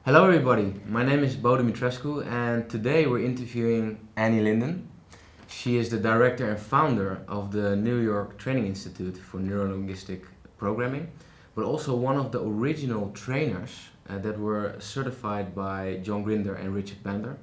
Hello everybody, my name is Bo Dimitrescu and today we're interviewing Anné Linden. She is the director and founder of the New York Training Institute for Neuro-Linguistic Programming, but also one of the original trainers that were certified by John Grinder and Richard Bandler.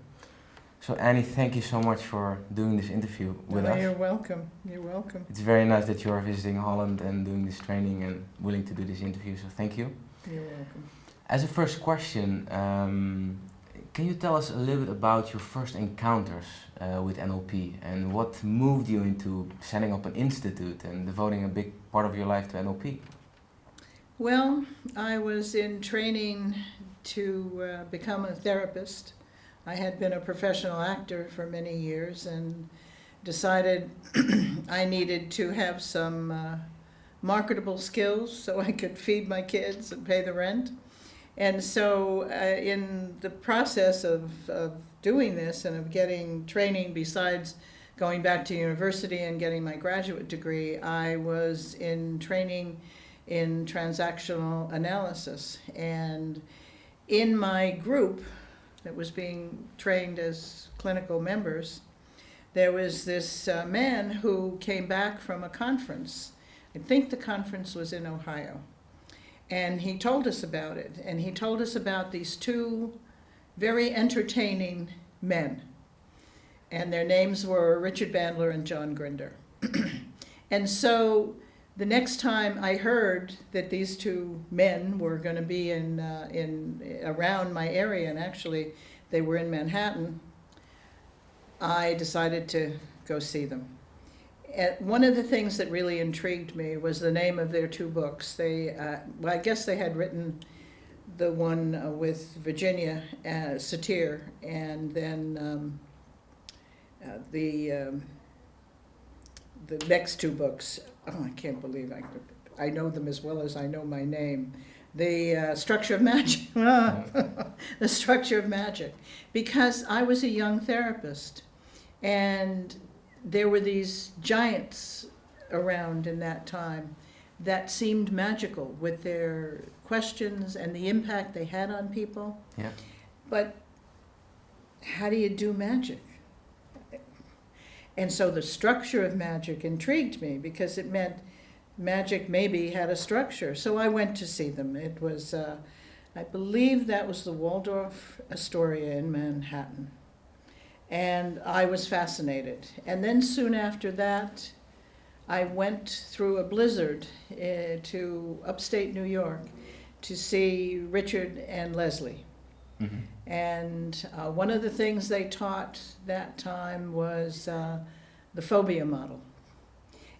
So Annie, thank you so much for doing this interview with us. You're welcome. You're welcome. It's very nice that you are visiting Holland and doing this training and willing to do this interview, so thank you. You're welcome. As a first question, can you tell us a little bit about your first encounters with NLP and what moved you into setting up an institute and devoting a big part of your life to NLP? Well, I was in training to become a therapist. I had been a professional actor for many years and decided I needed to have some marketable skills so I could feed my kids and pay the rent. And so in the process of doing this and of getting training besides going back to university and getting my graduate degree, I was in training in transactional analysis. And in my group that was being trained as clinical members, there was this man who came back from a conference. I think the conference was in Ohio. And he told us about it, and he told us about these two very entertaining men. And their names were Richard Bandler and John Grinder. And so the next time I heard that these two men were going to be in around my area, and actually they were in Manhattan, I decided to go see them. One of the things that really intrigued me was the name of their two books. I guess they had written the one with Virginia Satir, and then the next two books. Oh, I can't believe I know them as well as I know my name. The Structure of Magic. The Structure of Magic. Because I was a young therapist, and there were these giants around in that time that seemed magical with their questions and the impact they had on people. Yeah. But how do you do magic? And so the structure of magic intrigued me because it meant magic maybe had a structure. So I went to see them. It was, I believe that was the Waldorf Astoria in Manhattan. And I was fascinated. And then soon after that, I went through a blizzard to upstate New York to see Richard and Leslie. Mm-hmm. And one of the things they taught that time was the Phobia Model.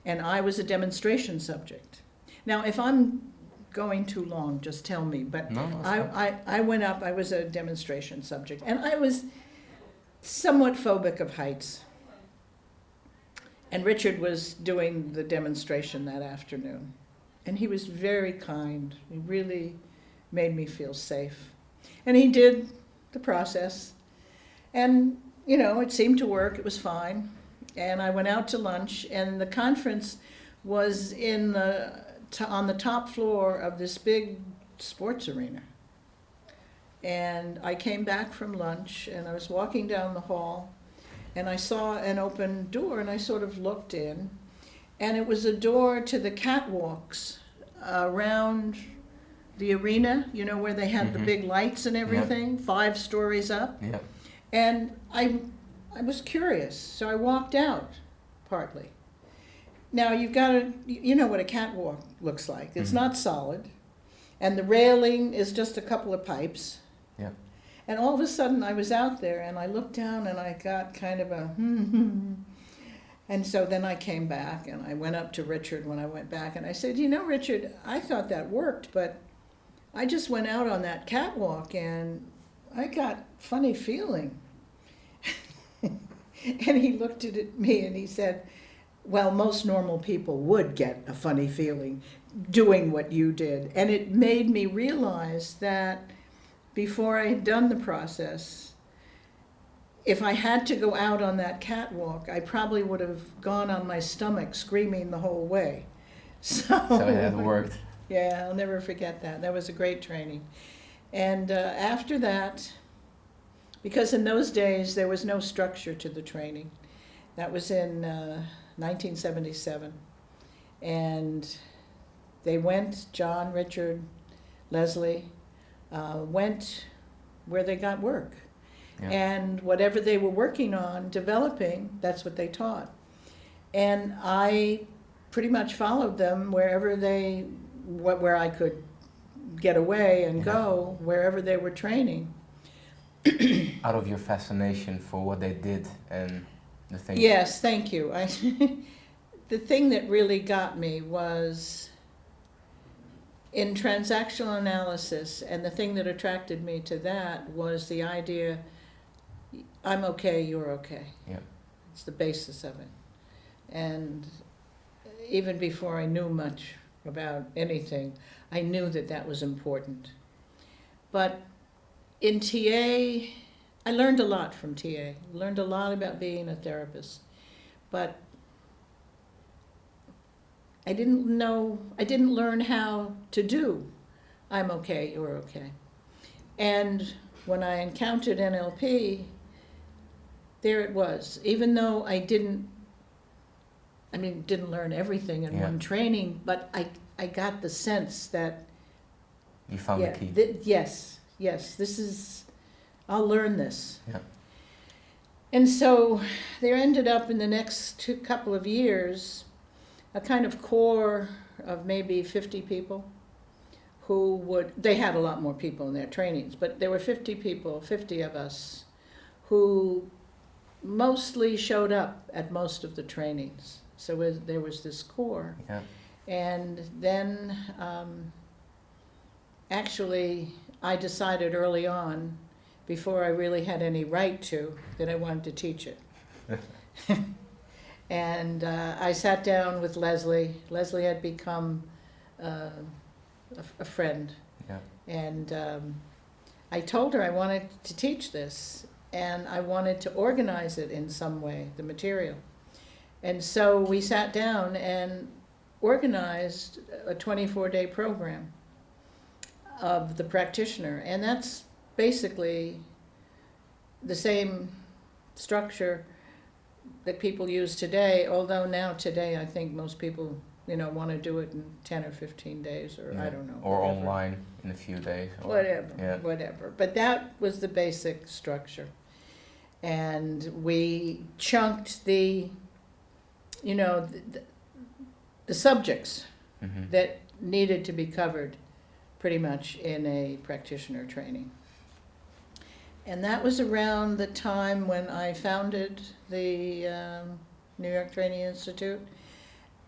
And I was a demonstration subject. Now, if I'm going too long, just tell me. But no, I went up, I was a demonstration subject. And I was somewhat phobic of heights. And Richard was doing the demonstration that afternoon. And he was very kind. He really made me feel safe. And he did the process. And, it seemed to work. It was fine. And I went out to lunch, and the conference was on the top floor of this big sports arena. And I came back from lunch, and I was walking down the hall, and I saw an open door, and I sort of looked in, and it was a door to the catwalks around the arena, where they had the big lights and everything, 5 stories up. Yeah. And I was curious, so I walked out, partly. Now, you've got to, you know what a catwalk looks like. It's not solid, and the railing is just a couple of pipes. Yeah. And all of a sudden I was out there and I looked down and I got kind of a And so then I came back and I went up to Richard when I went back and I said, Richard, I thought that worked, but I just went out on that catwalk and I got funny feeling. And he looked at me and he said, well, most normal people would get a funny feeling doing what you did. And it made me realize that before I had done the process, if I had to go out on that catwalk, I probably would have gone on my stomach screaming the whole way. So it had worked. Yeah, I'll never forget that. That was a great training. And after that, because in those days there was no structure to the training. That was in 1977. And they went, John, Richard, Leslie, went where they got work. Yeah. And whatever they were working on, developing, that's what they taught. And I pretty much followed them wherever where I could get away and go, wherever they were training. Out of your fascination for what they did and the thing. Yes, thank you. The thing that really got me was in transactional analysis, and the thing that attracted me to that was the idea, I'm okay, you're okay. Yeah. It's the basis of it. And even before I knew much about anything, I knew that that was important. But in TA, I learned a lot from TA. Learned a lot about being a therapist. But I didn't learn how to do I'm okay, you're okay. And when I encountered NLP, there it was. Even though I didn't learn everything in one training, but I got the sense that you found the key. Yes, this is, I'll learn this. Yeah. And so there ended up in the next couple of years a kind of core of maybe 50 people they had a lot more people in their trainings, but there were 50 people, 50 of us, who mostly showed up at most of the trainings. So there was this core. Yeah. And then actually I decided early on, before I really had any right to, that I wanted to teach it. And I sat down with Leslie. Leslie had become a friend. Yeah. And I told her I wanted to teach this, and I wanted to organize it in some way, the material. And so we sat down and organized a 24-day program of the practitioner. And that's basically the same structure that people use today, although now today I think most people, want to do it in 10 or 15 days, or I don't know. Or whatever. online in a few days. Or, Whatever. But that was the basic structure. And we chunked the subjects that needed to be covered pretty much in a practitioner training. And that was around the time when I founded the New York Training Institute.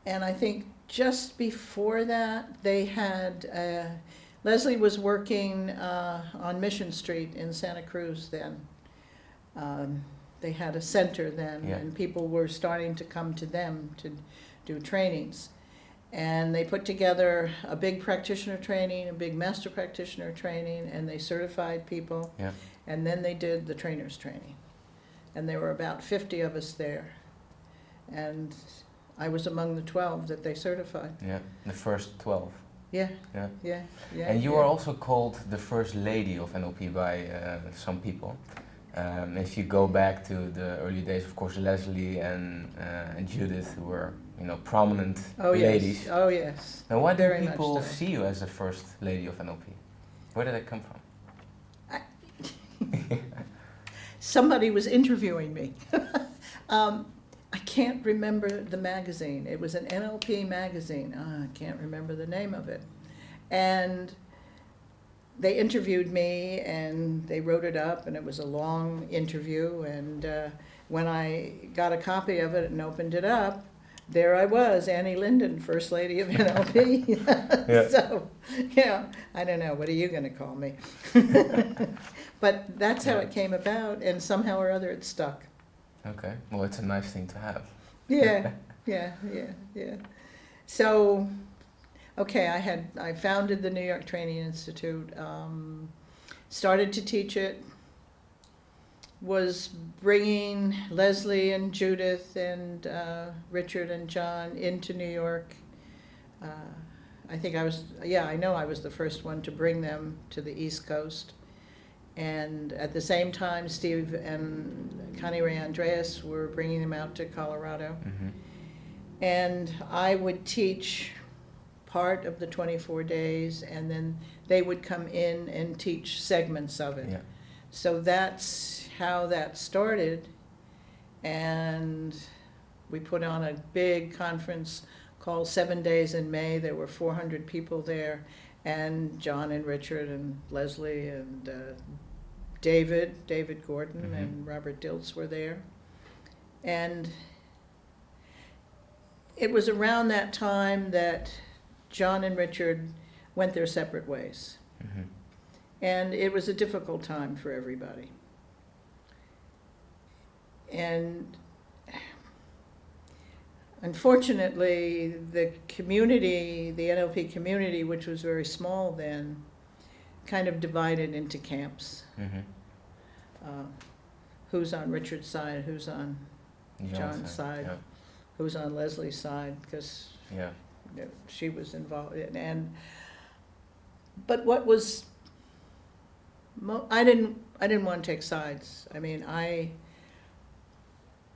And I think just before that, they had, Leslie was working on Mission Street in Santa Cruz then. They had a center then, and people were starting to come to them to do trainings. And they put together a big practitioner training, a big master practitioner training, and they certified people. Yeah. And then they did the trainers training. And there were about 50 of us there. And I was among the 12 that they certified. Yeah, the first 12. Yeah. And you are also called the First Lady of NLP by some people. If you go back to the early days, of course, Leslie and Judith, who were prominent ladies. Oh yes. Now, why do Very people much so. see you as the First Lady of NLP? Where did that come from? Somebody was interviewing me. I can't remember the magazine. It was an NLP magazine. I can't remember the name of it. And they interviewed me, and they wrote it up, and it was a long interview. And when I got a copy of it and opened it up, there I was, Anné Linden, First Lady of NLP. Yeah. So, I don't know, what are you going to call me? But that's how it came about, and somehow or other it stuck. Okay, well, it's a nice thing to have. Yeah. So, okay, I founded the New York Training Institute, started to teach it, was bringing Leslie and Judith and Richard and John into New York. I know I was the first one to bring them to the East Coast. And at the same time, Steve and Connie Ray Andreas were bringing them out to Colorado. Mm-hmm. And I would teach part of the 24 days, and then they would come in and teach segments of it. Yeah. So that's how that started. And we put on a big conference called 7 Days in May. There were 400 people there, and John and Richard and Leslie and David Gordon, Mm-hmm. and Robert Dilts were there. And it was around that time that John and Richard went their separate ways. Mm-hmm. And it was a difficult time for everybody. And unfortunately, the community, the NLP community, which was very small then, kind of divided into camps. Mm-hmm. Who's on Richard's side, who's on John's side, Yeah. who's on Leslie's side, because Yeah. she was involved. But what was, I didn't want to take sides. I mean,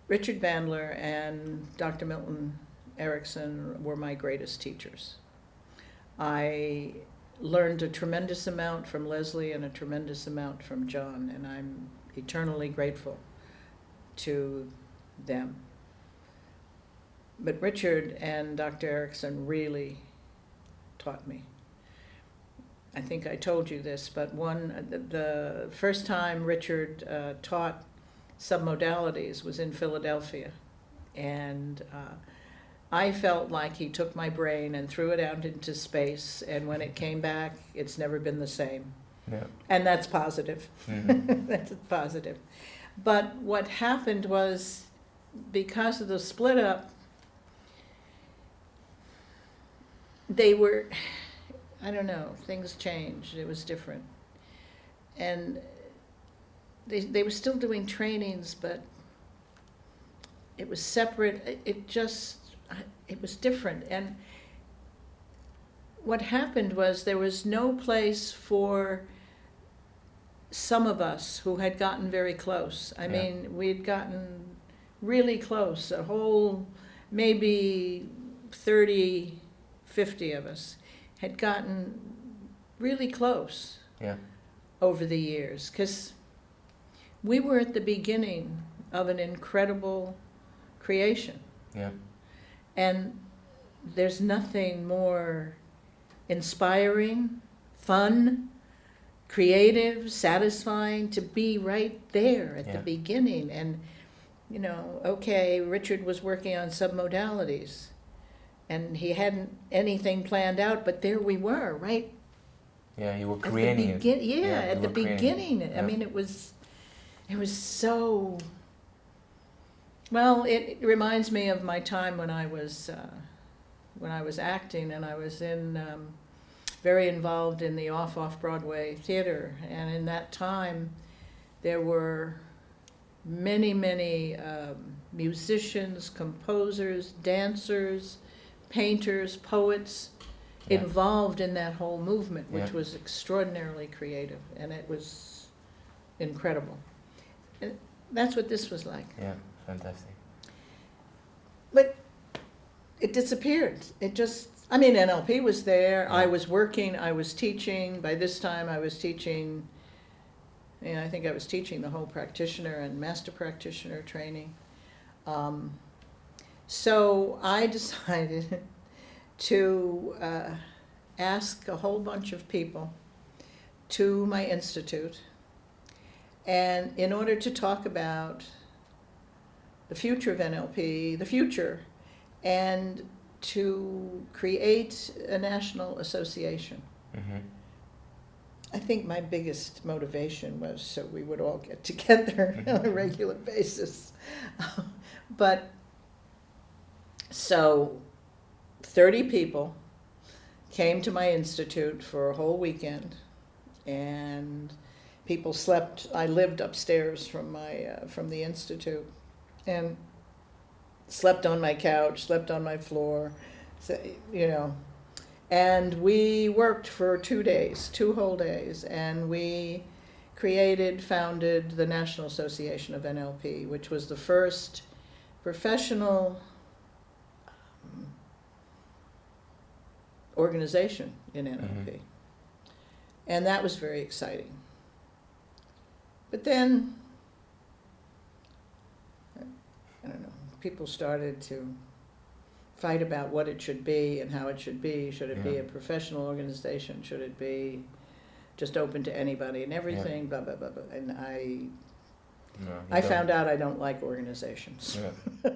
Richard Bandler and Dr. Milton Erickson were my greatest teachers. I learned a tremendous amount from Leslie and a tremendous amount from John, and I'm eternally grateful to them. But Richard and Dr. Erickson really taught me. I think I told you this, but the first time Richard taught submodalities was in Philadelphia, and I felt like he took my brain and threw it out into space, and when it came back, it's never been the same. Yeah. And that's positive. Mm-hmm. That's positive. But what happened was, because of the split up, they were, I don't know, things changed. It was different. And they were still doing trainings, but it was separate. It was different. And what happened was there was no place for some of us who had gotten very close. I mean, we had gotten really close, a whole maybe 30, 50 of us had gotten really close over the years, because we were at the beginning of an incredible creation. Yeah. And there's nothing more inspiring, fun, creative, satisfying to be right there at the beginning. And, you know, okay, Richard was working on submodalities, and he hadn't anything planned out, but there we were, right? Yeah, you were creating it. At the beginning. I mean, it was so, well, it reminds me of my time when I was acting, and I was very involved in the off-Broadway theater. And in that time, there were many musicians, composers, dancers, painters, poets involved in that whole movement, which was extraordinarily creative, and it was incredible. And that's what this was like. Yeah, fantastic. But it disappeared. It just, I mean, NLP was there. I was working, I was teaching. By this time I was teaching, I think I was teaching the whole practitioner and master practitioner training. So I decided to ask a whole bunch of people to my institute, and in order to talk about the future of NLP, and to create a national association. Mm-hmm. I think my biggest motivation was so we would all get together on a regular basis. But so 30 people came to my institute for a whole weekend, and people slept. I lived upstairs from the institute, and slept on my couch, slept on my floor, And we worked for 2 days, 2 whole days, and we founded the National Association of NLP, which was the first professional organization in NLP. And that was very exciting. But then, I don't know, people started to fight about what it should be and how it should be. Should it be a professional organization? Should it be just open to anybody and everything? Blah, blah, blah, blah. And I found out I don't like organizations. Yeah.